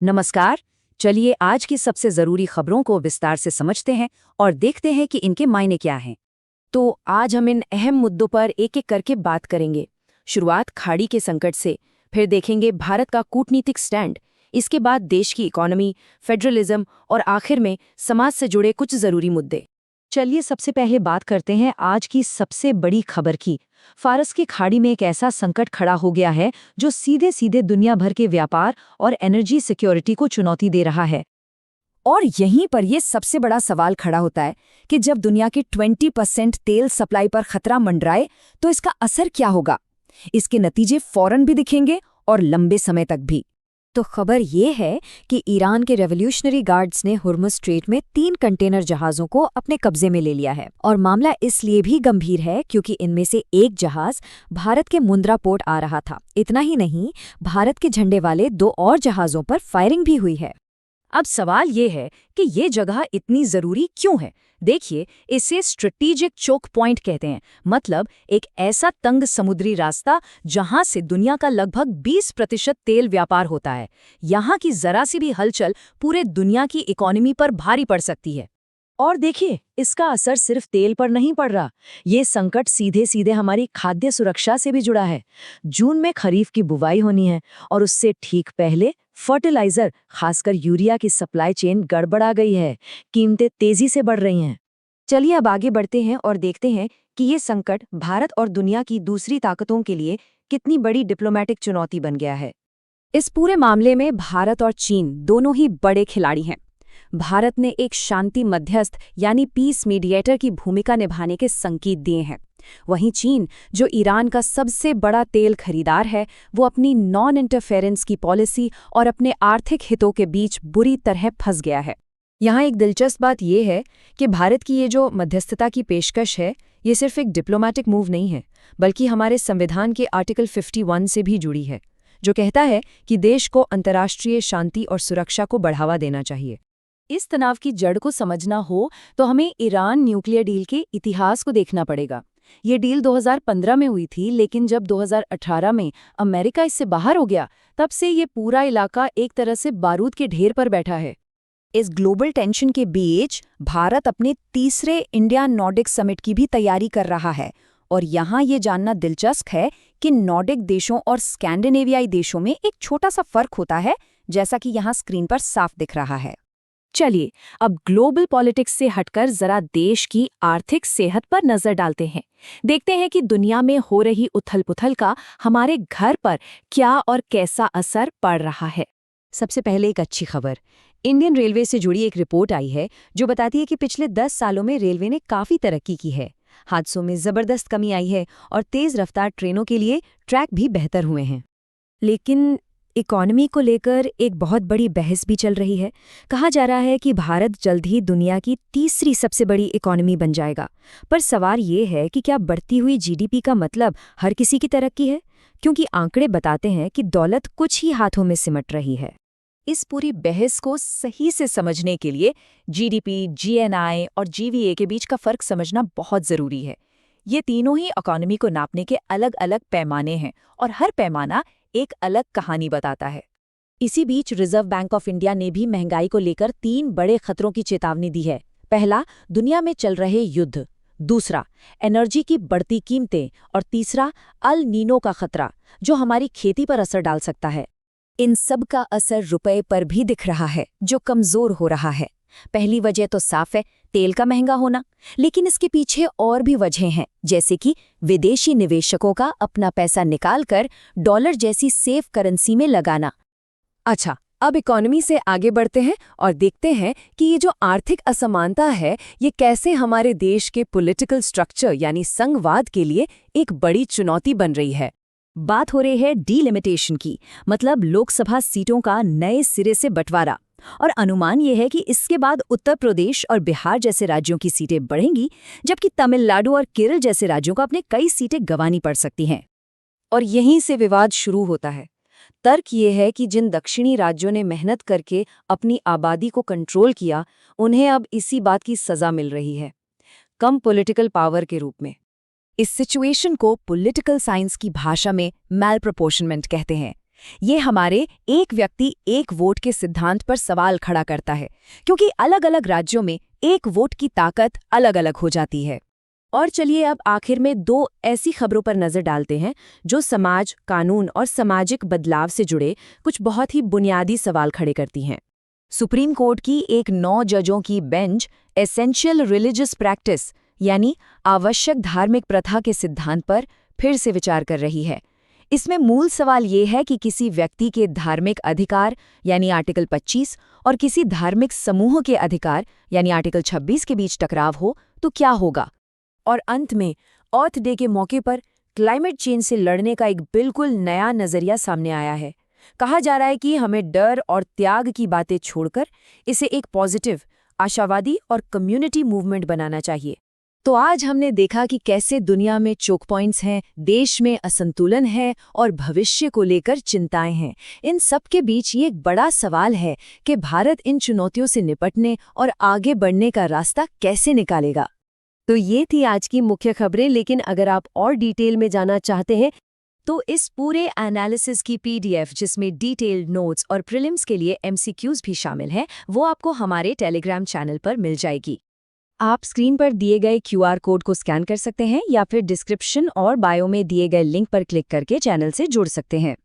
नमस्कार। चलिए आज की सबसे जरूरी खबरों को विस्तार से समझते हैं और देखते हैं कि इनके मायने क्या हैं। तो आज हम इन अहम मुद्दों पर एक-एक करके बात करेंगे। शुरुआत खाड़ी के संकट से, फिर देखेंगे भारत का कूटनीतिक स्टैंड, इसके बाद देश की इकोनॉमी, फेडरलिज्म और आखिर में समाज से जुड़े कुछ जरूरी मुद्दे। चलिए सबसे पहले बात करते हैं आज की सबसे बड़ी खबर की। फारस की खाड़ी में एक ऐसा संकट खड़ा हो गया है जो सीधे सीधे दुनिया भर के व्यापार और एनर्जी सिक्योरिटी को चुनौती दे रहा है। और यहीं पर यह सबसे बड़ा सवाल खड़ा होता है कि जब दुनिया की 20% तेल सप्लाई पर खतरा मंडराए तो इसका असर क्या होगा। इसके नतीजे फौरन भी दिखेंगे और लंबे समय तक भी। तो खबर ये है कि ईरान के रेवोल्यूशनरी गार्ड्स ने हुर्मुज़ स्ट्रेट में 3 कंटेनर जहाज़ों को अपने कब्जे में ले लिया है। और मामला इसलिए भी गंभीर है क्योंकि इनमें से एक जहाज़ भारत के मुंद्रा पोर्ट आ रहा था। इतना ही नहीं, भारत के झंडे वाले 2 और जहाज़ों पर फायरिंग भी हुई है। अब सवाल ये है कि ये जगह इतनी जरूरी क्यों है। देखिए, इसे स्ट्रेटेजिक चोक पॉइंट कहते हैं, मतलब एक ऐसा तंग समुद्री रास्ता जहां से दुनिया का लगभग 20% तेल व्यापार होता है। यहां की जरा सी भी हलचल पूरे दुनिया की इकोनॉमी पर भारी पड़ सकती है। और देखिए, इसका असर सिर्फ तेल पर नहीं पड़ रहा, ये संकट सीधे सीधे हमारी खाद्य सुरक्षा से भी जुड़ा है। जून में खरीफ की बुवाई होनी है और उससे ठीक पहले फर्टिलाइजर, खासकर यूरिया की सप्लाई चेन गड़बड़ा गई है। कीमतें तेजी से बढ़ रही हैं। चलिए अब आगे बढ़ते हैं और देखते हैं कि ये संकट भारत और दुनिया की दूसरी ताकतों के लिए कितनी बड़ी डिप्लोमेटिक चुनौती बन गया है। इस पूरे मामले में भारत और चीन दोनों ही बड़े खिलाड़ी हैं। भारत ने एक शांति मध्यस्थ यानी पीस मीडिएटर की भूमिका निभाने के संकेत दिए हैं। वहीं चीन, जो ईरान का सबसे बड़ा तेल खरीदार है, वो अपनी नॉन इंटरफेरेंस की पॉलिसी और अपने आर्थिक हितों के बीच बुरी तरह फंस गया है। यहाँ एक दिलचस्प बात यह है कि भारत की ये जो मध्यस्थता की पेशकश है, ये सिर्फ एक डिप्लोमैटिक मूव नहीं है, बल्कि हमारे संविधान के आर्टिकल 51 से भी जुड़ी है, जो कहता है कि देश को अंतर्राष्ट्रीय शांति और सुरक्षा को बढ़ावा देना चाहिए। इस तनाव की जड़ को समझना हो तो हमें ईरान न्यूक्लियर डील के इतिहास को देखना पड़ेगा। ये डील 2015 में हुई थी, लेकिन जब 2018 में अमेरिका इससे बाहर हो गया, तब से ये पूरा इलाका एक तरह से बारूद के ढेर पर बैठा है। इस ग्लोबल टेंशन के बीच भारत अपने तीसरे इंडिया नॉर्डिक समिट की भी तैयारी कर रहा है। और यहाँ ये जानना दिलचस्प है कि नॉर्डिक देशों और स्कैंडिनेवियाई देशों में एक छोटा सा फर्क होता है, जैसा कि यहाँ स्क्रीन पर साफ दिख रहा है। चलिए अब ग्लोबल पॉलिटिक्स से हटकर जरा देश की आर्थिक सेहत पर नजर डालते हैं। देखते हैं कि दुनिया में हो रही उथल-पुथल का हमारे घर पर क्या और कैसा असर पड़ रहा है। सबसे पहले एक अच्छी खबर। इंडियन रेलवे से जुड़ी एक रिपोर्ट आई है जो बताती है कि पिछले 10 सालों में रेलवे ने काफ़ी तरक्की की है। हादसों में ज़बरदस्त कमी आई है और तेज़ रफ्तार ट्रेनों के लिए ट्रैक भी बेहतर हुए हैं। लेकिन इकोनॉमी को लेकर एक बहुत बड़ी बहस भी चल रही है। कहा जा रहा है कि भारत जल्द ही दुनिया की तीसरी सबसे बड़ी इकोनॉमी बन जाएगा। पर सवाल ये है कि क्या बढ़ती हुई जीडीपी का मतलब हर किसी की तरक्की है? क्योंकि आंकड़े बताते हैं कि दौलत कुछ ही हाथों में सिमट रही है। इस पूरी बहस को सही से समझने के लिए जीडीपी, जीएनआई और जीवीए के बीच का फर्क समझना बहुत ज़रूरी है। ये तीनों ही इकोनॉमी को नापने के अलग अलग पैमाने हैं और हर पैमाना एक अलग कहानी बताता है। इसी बीच रिजर्व बैंक ऑफ इंडिया ने भी महंगाई को लेकर 3 बड़े खतरों की चेतावनी दी है। पहला, दुनिया में चल रहे युद्ध। दूसरा, एनर्जी की बढ़ती कीमतें। और तीसरा, अल नीनो का खतरा, जो हमारी खेती पर असर डाल सकता है। इन सब का असर रुपए पर भी दिख रहा है, जो कमजोर हो रहा है। पहली वजह तो साफ है, तेल का महंगा होना। लेकिन इसके पीछे और भी वजहें हैं, जैसे कि विदेशी निवेशकों का अपना पैसा निकालकर डॉलर जैसी सेफ करेंसी में लगाना। अच्छा, अब इकोनॉमी से आगे बढ़ते हैं और देखते हैं कि ये जो आर्थिक असमानता है, ये कैसे हमारे देश के पॉलिटिकल स्ट्रक्चर यानी संघवाद के लिए एक बड़ी चुनौती बन रही है। बात हो रही है डीलिमिटेशन की, मतलब लोकसभा सीटों का नए सिरे से बंटवारा। और अनुमान ये है कि इसके बाद उत्तर प्रदेश और बिहार जैसे राज्यों की सीटें बढ़ेंगी, जबकि तमिलनाडु और केरल जैसे राज्यों को अपने कई सीटें गंवानी पड़ सकती हैं। और यहीं से विवाद शुरू होता है। तर्क ये है कि जिन दक्षिणी राज्यों ने मेहनत करके अपनी आबादी को कंट्रोल किया, उन्हें अब इसी बात की सजा मिल रही है, कम पॉलिटिकल पावर के रूप में। इस सिचुएशन को पॉलिटिकल साइंस की भाषा में मैल प्रोपोर्शनमेंट कहते हैं। ये हमारे एक व्यक्ति एक वोट के सिद्धांत पर सवाल खड़ा करता है, क्योंकि अलग-अलग राज्यों में एक वोट की ताकत अलग-अलग हो जाती है। और चलिए अब आखिर में 2 ऐसी खबरों पर नजर डालते हैं जो समाज, कानून और सामाजिक बदलाव से जुड़े कुछ बहुत ही बुनियादी सवाल खड़े करती हैं। सुप्रीम कोर्ट की एक 9 जजों की बेंच एसेंशियल रिलीजियस प्रैक्टिस यानी आवश्यक धार्मिक प्रथा के सिद्धांत पर फिर से विचार कर रही है। इसमें मूल सवाल ये है कि किसी व्यक्ति के धार्मिक अधिकार यानी आर्टिकल 25 और किसी धार्मिक समूह के अधिकार यानी आर्टिकल 26 के बीच टकराव हो तो क्या होगा। और अंत में अर्थ डे के मौके पर क्लाइमेट चेंज से लड़ने का एक बिल्कुल नया नजरिया सामने आया है। कहा जा रहा है कि हमें डर और त्याग की बातें छोड़कर इसे एक पॉजिटिव, आशावादी और कम्युनिटी मूवमेंट बनाना चाहिए। तो आज हमने देखा कि कैसे दुनिया में चोक पॉइंट्स हैं, देश में असंतुलन है और भविष्य को लेकर चिंताएं हैं। इन सब के बीच ये एक बड़ा सवाल है कि भारत इन चुनौतियों से निपटने और आगे बढ़ने का रास्ता कैसे निकालेगा। तो ये थी आज की मुख्य खबरें, लेकिन अगर आप और डिटेल में जाना चाहते हैं तो इस पूरे एनालिसिस की PDF जिसमें डिटेल्ड नोट्स और प्रीलिम्स के लिए MCQs भी शामिल हैं, वो आपको हमारे टेलीग्राम चैनल पर मिल जाएगी। आप स्क्रीन पर दिए गए QR कोड को स्कैन कर सकते हैं या फिर डिस्क्रिप्शन और बायो में दिए गए लिंक पर क्लिक करके चैनल से जुड़ सकते हैं।